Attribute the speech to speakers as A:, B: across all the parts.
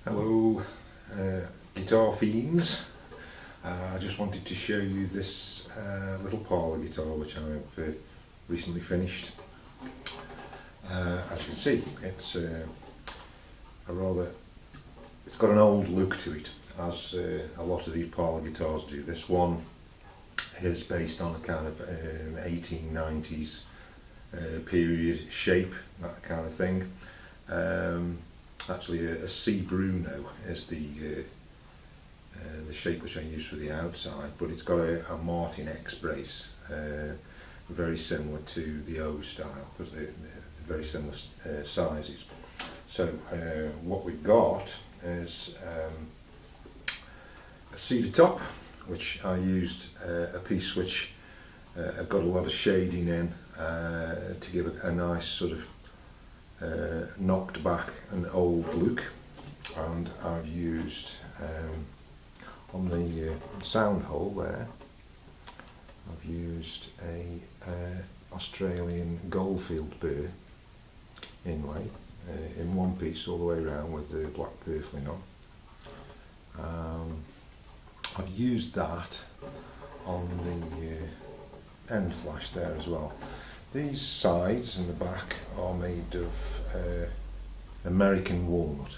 A: Hello guitar fiends. I just wanted to show you this little Parlor guitar which I've recently finished. As you can see, it's it's got an old look to it, as a lot of these Parlor guitars do. This one is based on a kind of 1890s period shape, that kind of thing. Actually, a C Bruno is the shape which I use for the outside, but it's got a Martin X brace, very similar to the O style, because they're very similar sizes. So what we've got is a cedar top, which I used a piece which I've got a lot of shading in to give a nice sort of knocked back and old look, and I've used on the sound hole there, I've used a Australian Goldfield burr inlay in one piece all the way around with the black purfling on. I've used that on the end flash there as well. These sides and the back are made of American walnut,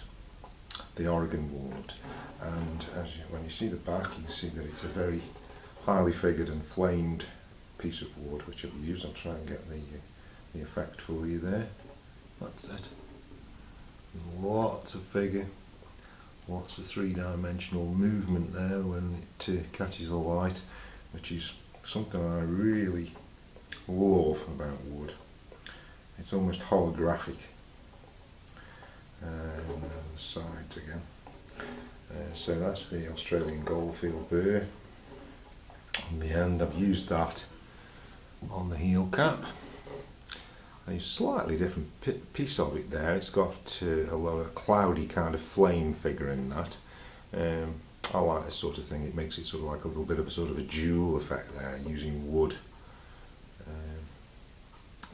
A: the Oregon walnut, and when you see the back, you can see that it's a very highly figured and flamed piece of wood which I've used. I'll try and get the effect for you there. That's it. Lots of figure, lots of three-dimensional movement there when it catches the light, which is something I really love about wood. It's almost holographic. And the sides again. So that's the Australian Goldfield burr. On the end, I've used that on the heel cap. A slightly different piece of it there. It's got a lot of cloudy kind of flame figure in that. I like this sort of thing. It makes it sort of like a little bit of a sort of a jewel effect there, using wood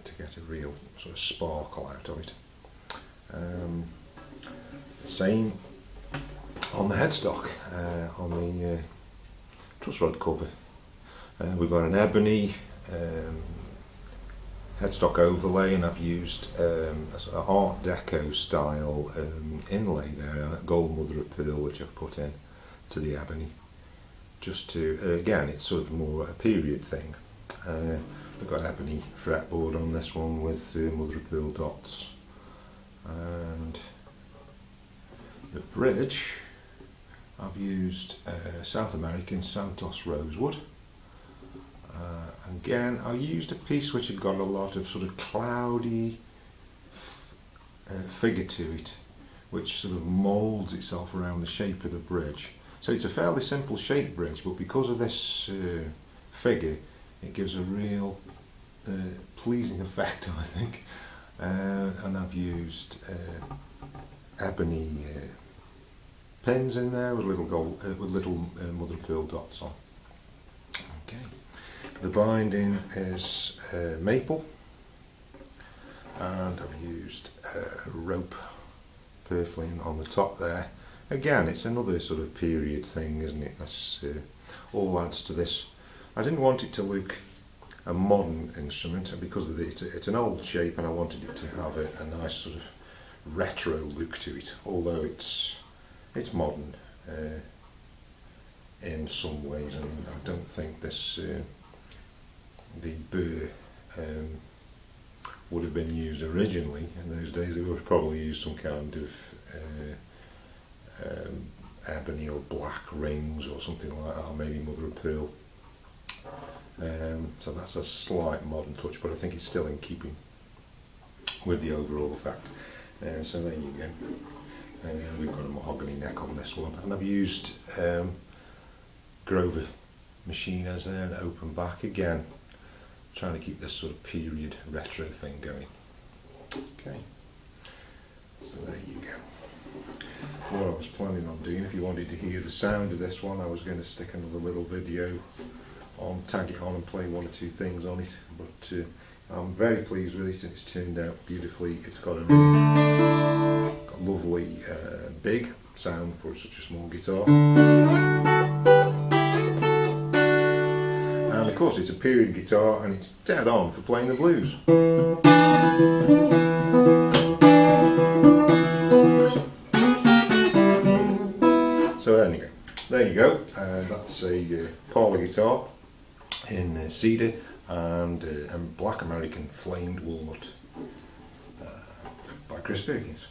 A: to get a real sort of sparkle out of it. Same on the headstock, on the truss rod cover. We've got an ebony headstock overlay, and I've used a sort of Art Deco style inlay there, a gold mother of pearl which I've put in to the ebony, just to, again, it's sort of more a period thing. I've got ebony fretboard on this one with mother of pearl dots, and the bridge I've used South American santos rosewood. Again, I used a piece which had got a lot of sort of cloudy figure to it, which sort of moulds itself around the shape of the bridge. So it's a fairly simple shaped bridge, but because of this figure, it gives a real pleasing effect, I think. And I've used ebony pins in there with little gold, with little mother of pearl dots on. Okay. The binding is maple, and I've used rope purfling on the top there. Again, it's another sort of period thing, isn't it? That's all adds to this. I didn't want it to look a modern instrument, and because of it's an old shape, and I wanted it to have a nice sort of retro look to it, although it's modern in some ways, and I don't think this the burr would have been used originally. In those days, they would have probably used some kind of ebony or black rings or something like that, or maybe mother of pearl. So that's a slight modern touch, but I think it's still in keeping with the overall effect. So there you go. We've got a mahogany neck on this one, and I've used Grover machiners there, and open back again, trying to keep this sort of period retro thing going. Okay, so there you go. What I was planning on doing, if you wanted to hear the sound of this one, I was going to stick another little video on, tag it on and play one or two things on it, but I'm very pleased with it, and it's turned out beautifully. It's got a lovely big sound for such a small guitar. And of course it's a period guitar and it's dead on for playing the blues. So anyway, there you go. That's a Parlor guitar in cedar and Black American flamed walnut by Chris Perkins.